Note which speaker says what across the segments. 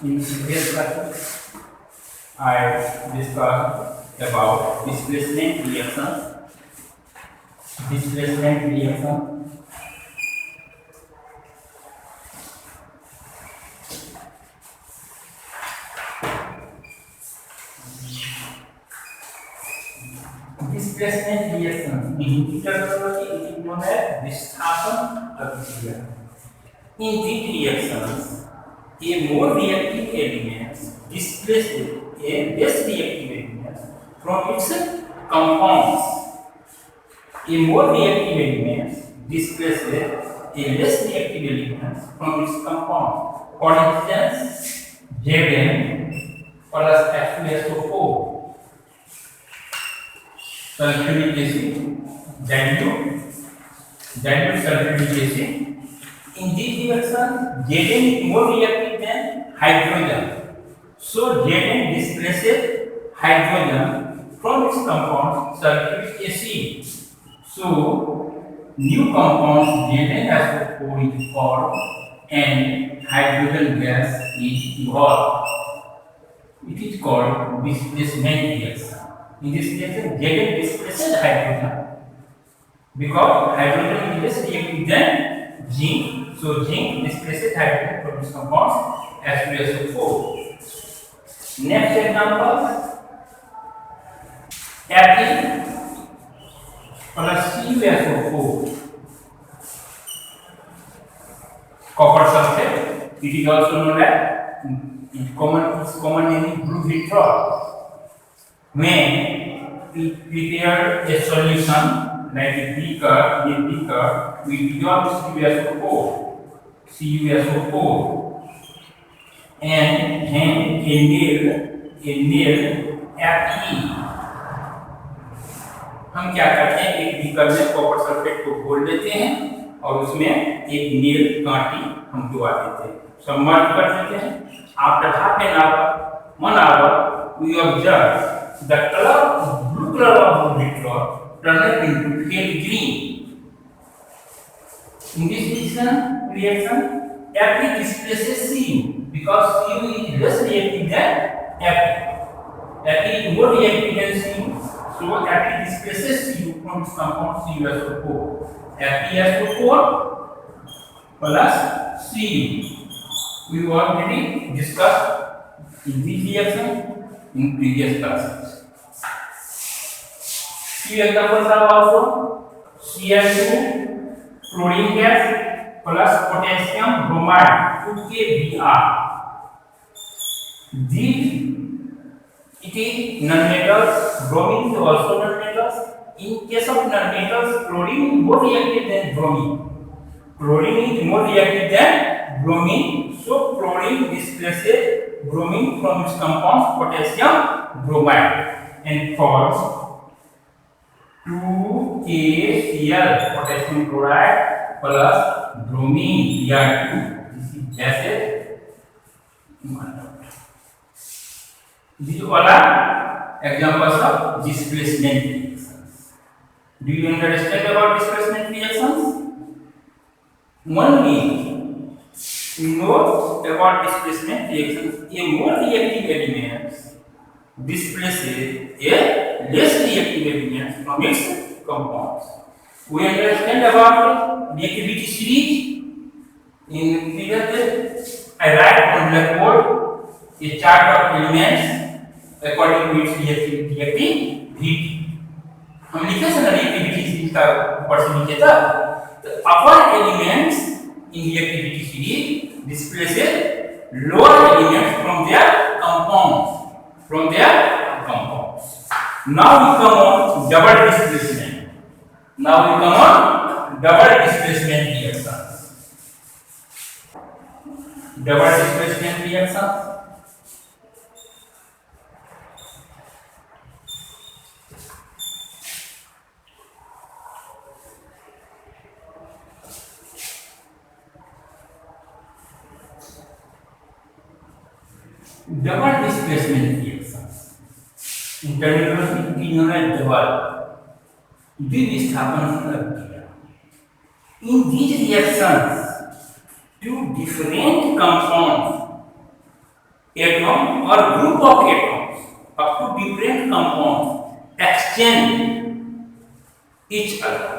Speaker 1: In previous class, I discussed about displacement reaction. Displacement reaction. Displacement reaction. In terminology, it is known as विस्थापन अभिक्रिया. In these reactions, a more reactive element displaces a less reactive element from its compounds. A more reactive element displaces a less reactive element from its compound. For instance, Zn plus H2SO4 sulfuric acid, dilute sulfuric acid. In this reaction, Zn is more reactive than hydrogen. So Zn displaces hydrogen from its compound sulfuric acid. So new compound Zn is formed and hydrogen gas is evolved. It is called displacement reaction. In this reaction, Zn displaces hydrogen because hydrogen is less reactive than zinc. So zinc displaces hydrogen from its compounds H2SO4. Next example, Fe plus CuSO4, copper sulfate. It is also known as common name blue vitriol. When we prepare a solution like a beaker, we dissolve CuSO4, and then a nail Fe. हम क्या करते हैं, एक beaker में copper sulphate को घोल लेते हैं और उसमें एक नील कांटी हम डुबा देते हैं, सबमर्ज कर देते हैं. After half an hour, 1 hour, we observe the blue color of the vitriol turned into pale green. In this reaction, Fe displaces Cu because Cu is less reactive than Fe. Fe is more reactive than Cu. So Fe displaces Cu from its compound CuSO4. FeSO4 plus Cu. We already discussed in this reaction in previous classes. Few examples are also Cl2 chlorine gas plus potassium bromide 2KBr. These it is nonmetals. Bromine is also nonmetals. In case of nonmetals, chlorine is more reactive than bromine. Chlorine is more reactive than bromine. So chlorine displaces bromine from its compound potassium bromide and forms 2KCl potassium chloride plus bromine Br2. This is gases. These all are examples of displacement reactions. Do you understand about displacement reactions? Only you know about displacement reactions, a more reactive element displaces a less reactive element from its compounds. We understand about reactivity series. In previous I write on blackboard a chart of elements according to its reactivity. हम लिखे थे ना reactivity series का ऊपर से नीचे तक. The upper elements in reactivity series displaces lower elements from their compounds. Now we come on double displacement. Reactions. Double displacement reactions. Double displacement reactions. In terminology, known as double विस्थापन अभिक्रिया. In these reactions, two different compounds atom or group of atoms up to different compounds exchange each other.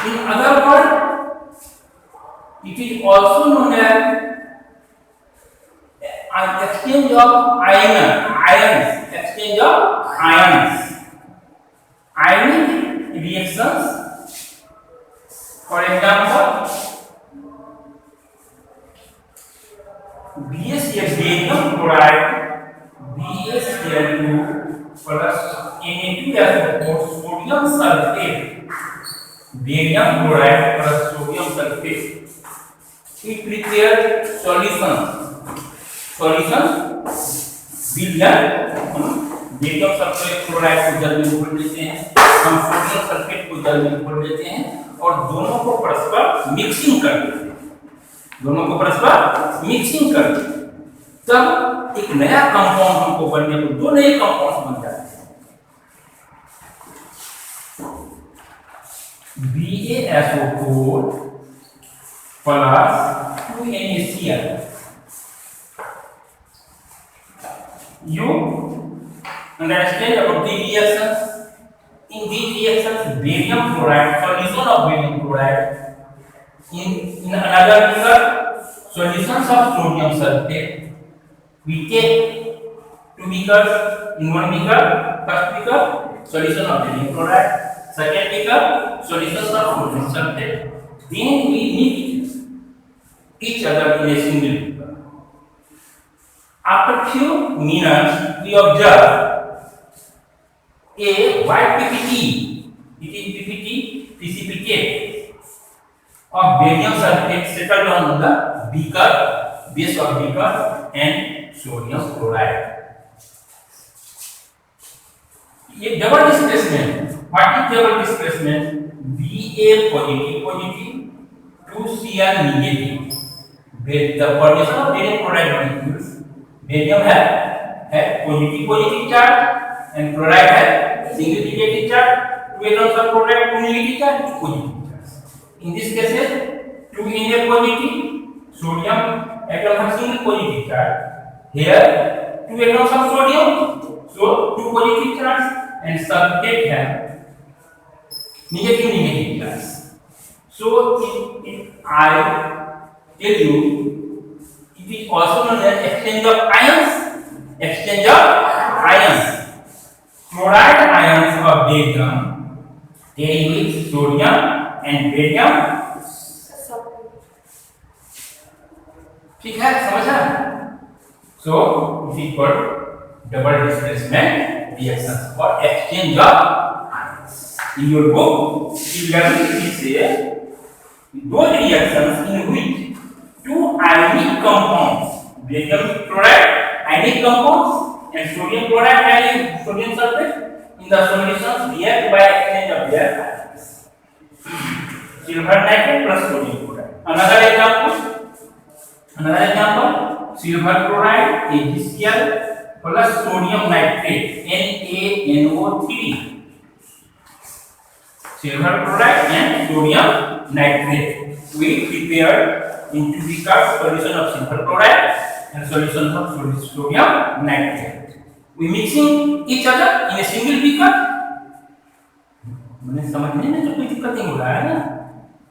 Speaker 1: In other words, it is also known as an exchange of ionic reactions. For example, BaCl barium chloride BaCl2 plus Na2SO4 sodium sulfate barium chloride plus sodium sulfate. We prepare solutions विलयन हम barium sulphate chloride को जल में घोल लेते हैं, हम sodium sulphate को जल में घोल लेते हैं और दोनों को परस्पर मिक्सिंग कर देते हैं, तब एक नया कंपाउंड हमको बनने को दो नए कंपाउंड बन जाते हैं। BaSO4 plus 2NaCl. You understand about the reactions? In these reactions, barium chloride, solution of barium chloride, in another beaker, solutions of sodium sulfate. We take two beakers. In one beaker, first beaker, solution of barium chloride, second beaker, solution of sodium sulfate. Then we mix each other in a single beaker. After few minutes, we observe a white PPT. It is precipitate of barium sulfate settled on the beaker, base of beaker, and sodium chloride. ये double displacement. What is double displacement? Ba positive to Cl negative. The formation of barium chloride molecules. Barium has positive charge and chloride has single negative charge. Two atoms of chloride, two negative charge, two positive charge. In this case, two Na positive, sodium atom has single positive charge. Here, two atoms of sodium, so two positive charge, and sulfate has negative charge. So, if I tell you, it is also known as exchange of ions. Chloride ions of barium carry with sodium and barium. ठीक है, समझा? So it is called double displacement reactions or exchange of ions. In your book, you learn it says those reactions in which two ionic compounds, barium chloride ionic compounds and sodium chloride ionic sodium sulfate in the solutions react by exchange of their ions. Silver nitrate plus sodium chloride. Another example, silver chloride AgCl plus sodium nitrate NaNO3. Silver chloride and sodium nitrate. We prepare into the solution of silver chloride and solution of sodium nitrate. We mixing each other in a single beaker. मैंने समझने में तो कोई दिक्कत नहीं हो रहा है ना?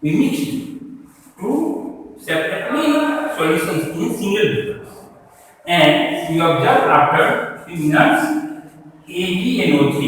Speaker 1: We mix two separately solutions in single beakers, and we observe after few minutes AgNO3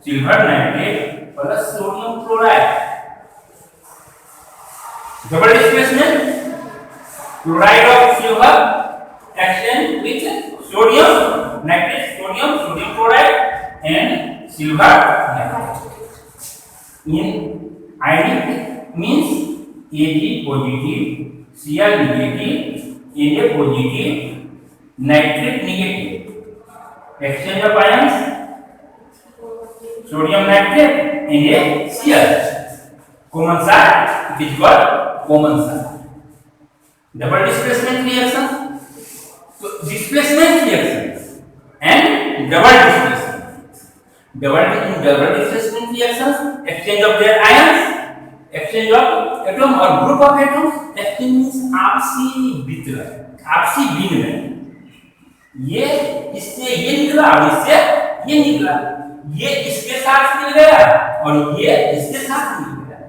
Speaker 1: silver nitrate plus sodium chloride. Double displacement, chloride of silver exchange with sodium nitrate, sodium chloride and silver nitrate. In ionic means Ag positive, Cl negative, Na positive, nitrate negative. Exchange of ions, sodium nitrate, NaCl. Common side, it is called common side. Double displacement reaction. So displacement reactions and double displacement. Double displacement reactions, exchange of their ions, exchange of atom और group of atoms. Exchange means आपसी वितरण, आपसी विनिमय। ये इससे ये निकला और इससे ये निकला, ये इसके साथ मिल गया और ये इसके साथ मिल गया,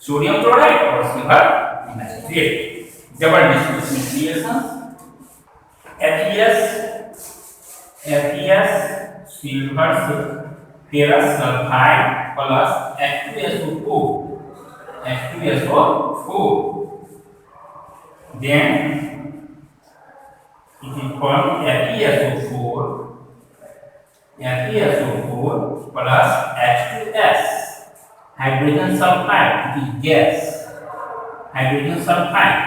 Speaker 1: सोडियम क्लोराइड और silver nitrate. Double displacement reaction, FeS silver ferrous sulphide plus H2SO4, then it is called FeSO4 plus H2S, hydrogen sulfide, it is gas, hydrogen sulfide.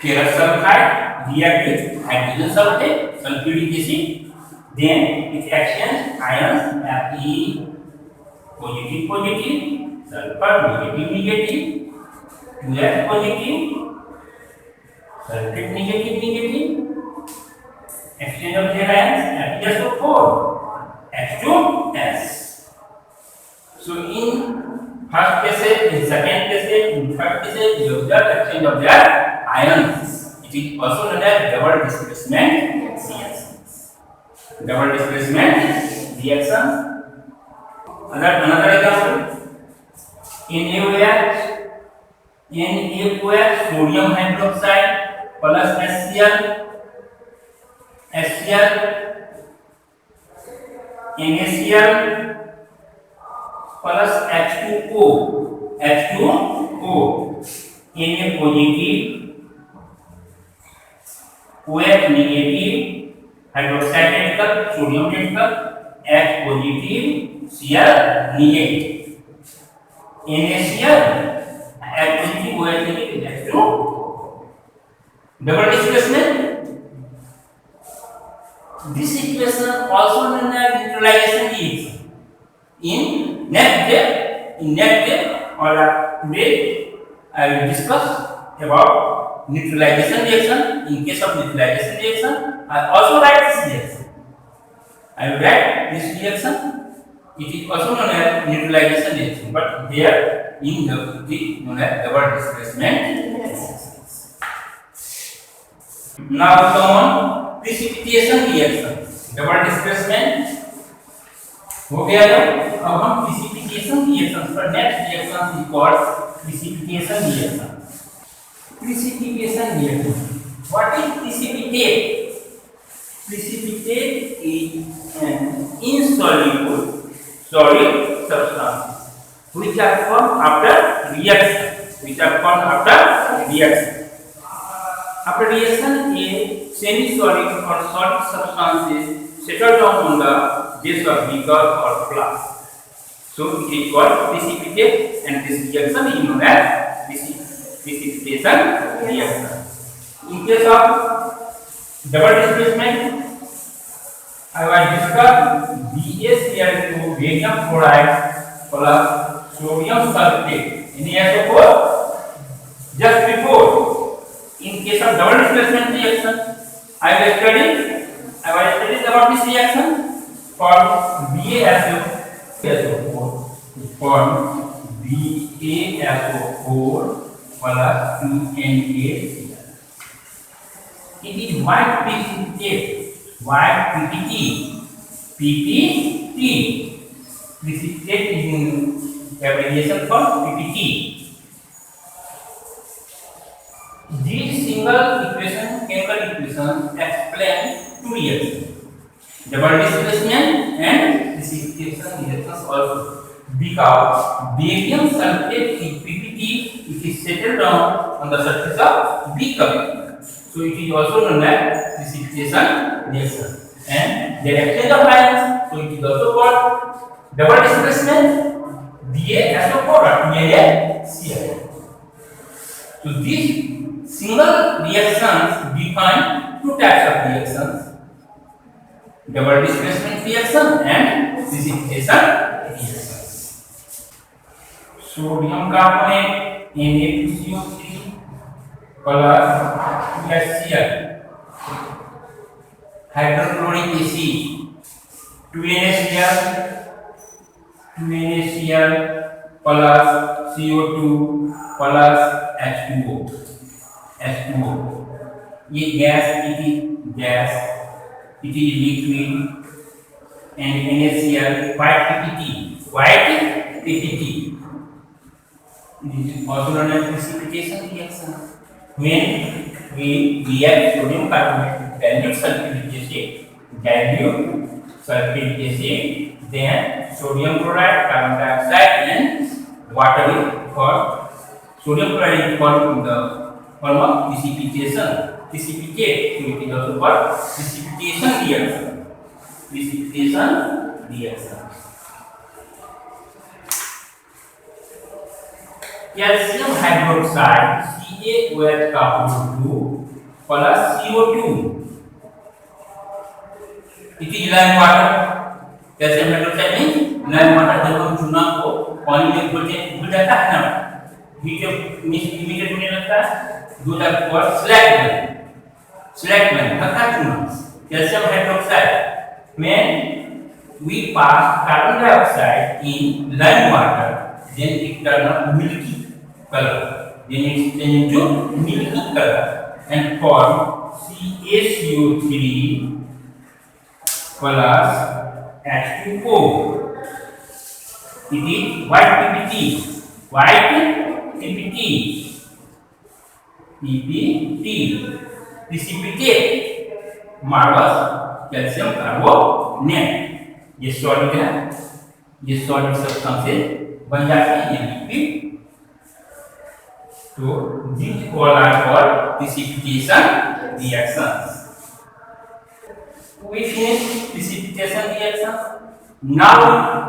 Speaker 1: Ferrous sulfide react with hydrogen sulfate, sulfuric acid, then it exchange ions Fe positive, sulfur negative, 2S positive, sulfate negative, exchange of their ions FeSO4, H2S. So in first cases, in second cases, in third cases, you observe exchange of their ions. It is also known as double displacement reactions. Double displacement reactions. Another example, NaOH, sodium hydroxide plus HCl, NaCl plus H2O, Na positive, OH negative, hydroxide radical, sodium radical, H positive, Cl negative, NaCl, H positive, OH negative, H2O. Double displacement. This equation also known as neutralization reaction. In next day or today, I will discuss about neutralization reaction. In case of neutralization reaction, I also write this reaction. I will write this reaction. It is also known as neutralization reaction, but here in the known as double displacement reactions. Now come on precipitation reaction. Double displacement हो गया ना। अब हम precipitation reaction पर next reaction is called precipitation reaction. Precipitation reaction. What is precipitate? Precipitate is an insoluble solid substance which are formed after reaction. After reaction, a semi-solid or solid substance is settled down on the base of beaker or flask. So it is called precipitate, and this reaction is known as precipitation reaction. In case of double displacement, I will discuss BaCl2 barium chloride plus sodium sulfate NaSO4 just before. In case of double displacement reaction, I will study about this reaction for BaSO4 form BaSO4 plus 2NaCl. It is white precipitate, white PPT. Precipitate is in abbreviation for PPT. These chemical equations explain two reactions, double displacement and precipitation reactions also. Because barium sulfate in PPT, it is settled down on the surface of beaker, so it is also known as precipitation reaction. And the exchange of ions, so it is also called double displacement BaSO4 or NaCl. So these single reactions define two types of reactions: double displacement reaction and precipitation reactions. Sodium carbonate Na2CO3 plus HCl, hydrochloric acid 2NaCl NaCl plus CO2 plus H2O. H2O. ये gas, it is gas, it is liquid, and NaCl white PPT. White PPT. This is also known as precipitation reaction. When we react sodium carbonate with dilute sulfuric acid, then sodium chloride, carbon dioxide, and water will form. Sodium chloride is formed in the form of precipitate, so it is also called precipitation reaction. Precipitation reaction. Calcium hydroxide CaOH2 plus CO2. It is lime water. Calcium hydroxide में lamb water, जब हम चूना को पानी में घोलते हैं घुल जाता है ना, हीट इमीडिएट होने लगता है, दो तक और स्लैग में हल्का चूना कैल्शियम हाइड्रोक्साइड में we pass carbon dioxide in lime water, then it turn a milky color, then it change into milky color and form CaCO3 plus H2O. It is white PPT. Precipitate marvelous calcium carbonate. ये solid है, ये solid substance से बन जाते हैं ये liquid. तो these all are called precipitation reactions. We finish precipitation reactions. Now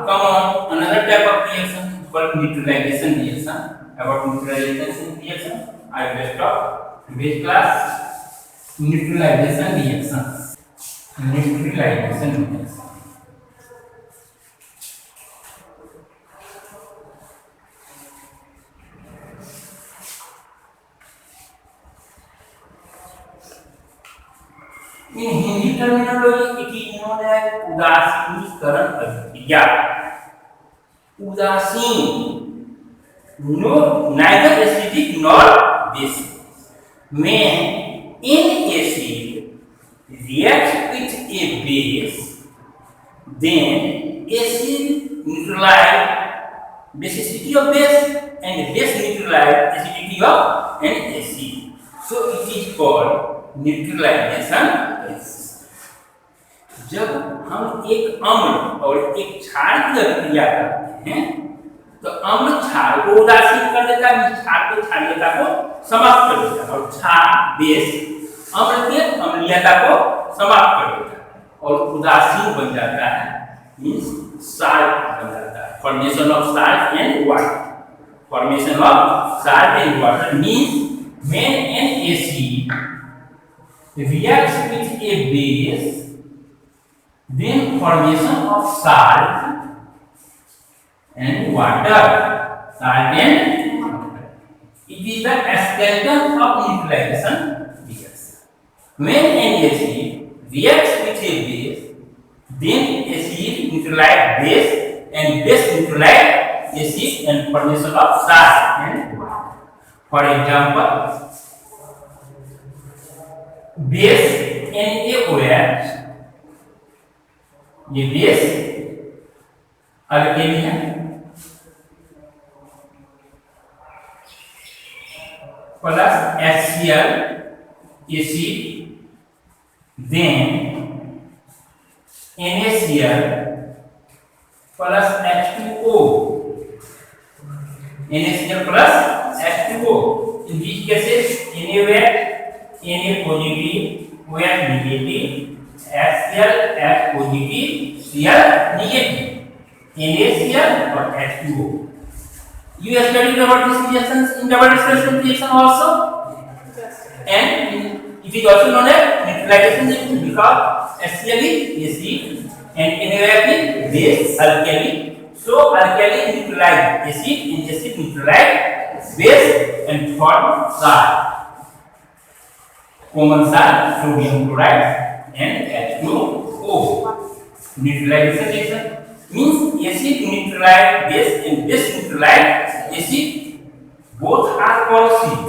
Speaker 1: come on another type of reaction called neutralization reaction. About neutralization reaction, I will talk today's class. Neutralization reactions. Neutralization reaction. In Hindi terminology, it is known as उदासीनीकरण अभिक्रिया. उदासीन, no, neither acidic nor basic. When an acid reacts with a base, then acid neutralize basicity of base and base neutralize acidity of an acid. So it is called neutralisation. जब हम एक अम्ल और एक क्षार की अभिक्रिया करते हैं तो अम्ल क्षार को उदासीन कर देता है, क्षार को क्षारीयता को समाप्त कर देता है, और क्षार बेस अम्ल की अम्लीयता को समाप्त कर देता है और उदासीन बन जाता है, मींस साल्ट बन जाता है. Formation of salt and water. Formation of salt and water means when an acid reacts with a base, then formation of salt and water. It is the skeleton of neutralization reaction. When an acid reacts with a base, then acid neutralize base and base neutralize acid and formation of salt and water. For example, base NaOH, ये base अल्केनी है, plus HCl acid, then NaCl plus H2O. NaCl plus H2O. In these cases, NaOH Na positive, OH negative, HCl H positive, Cl negative, NaCl or H2O. You studied about these reactions in double expression reaction also, and it is also known as neutralization reaction because HCl is acid and NaOH is base alkali. So alkali neutralize acid and acid neutralize base and form salt. Common salt, sodium chloride and H2O. Neutralization reaction. means acid neutralize base and base neutralize acid. Both are corrosive.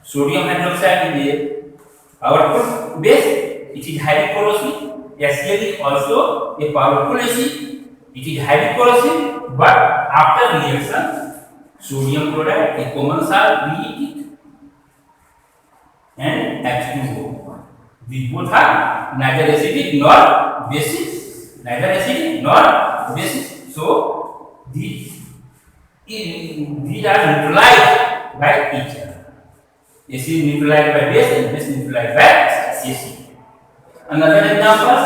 Speaker 1: Sodium hydroxide is a powerful base. It is highly corrosive. HCl is also a powerful acid. It is highly corrosive, but after reaction, sodium chloride, a common salt, we eat it, and H2O. These both are neither acidic nor basic. Neither acidic nor basic. So these are neutralized by each other. Acid neutralized by base and base neutralized by acid. Another example.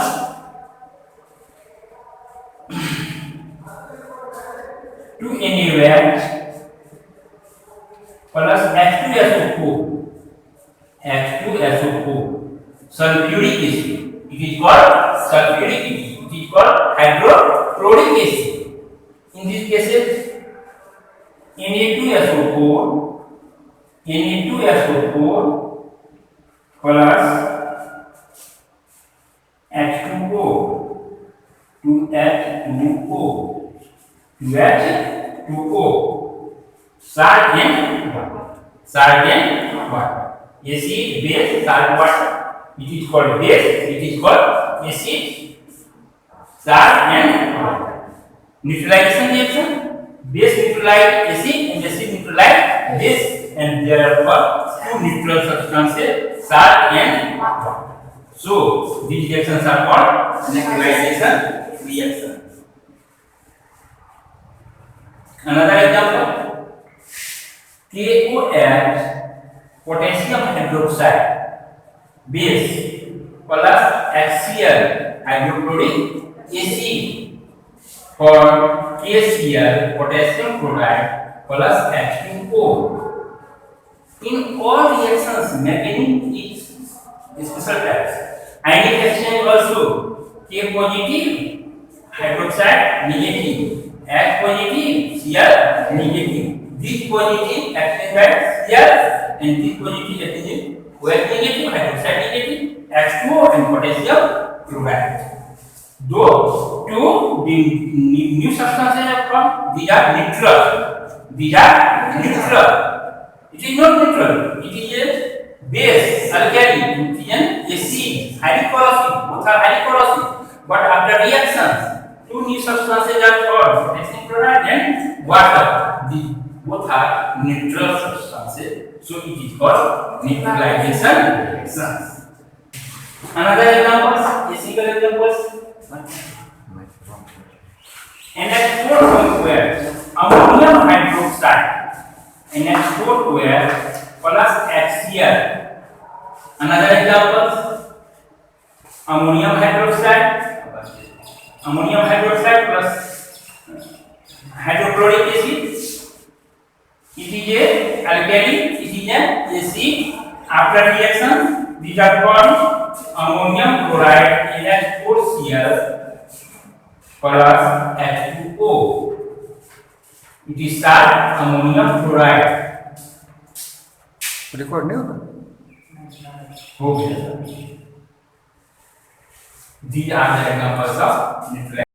Speaker 1: 2NaOH plus H2SO4. H2SO4. Sulfuric acid. It is called sulfuric acid. It is called hydrochloric acid. In these cases, Na2SO4 plus H2O, 2H2O, salt and water. Acid, base, salt, water. It is called base. It is called acid, salt and water. Neutralization reaction: base neutralize acid and acid neutralize base, and there are two neutral substances, salt and water. So these reactions are called neutralization reaction. Another example: KOH, potassium hydroxide base plus HCl, hydrochloric acid, for KCl, potassium chloride plus H2O. In all reactions, mechanism is special types. Ionic exchange also: K positive, hydroxide negative, H positive, Cl negative. This positive exchange by Cl and this positive exchange OH negative, hydroxide negative, H2O and potassium chloride. Though two new substances have come, these are neutral. These are neutral. It is not neutral. It is a base, alkali, it is an acid, highly corrosive. Both are highly corrosive. But after reactions, two new substances are formed: potassium chloride and water. These both are neutral substances. So it is called neutralization reactions. Another example, physical examples. NH4 ammonium hydroxide, NH4 plus HCl. Another example, ammonium hydroxide plus hydrochloric acid. It is a alkali, it is an acid. After reaction, these are called ammonium chloride, NH4Cl plus H2O. It is salt, ammonium chloride.
Speaker 2: Record नहीं होता
Speaker 1: हो गया. These are the examples of neutralization.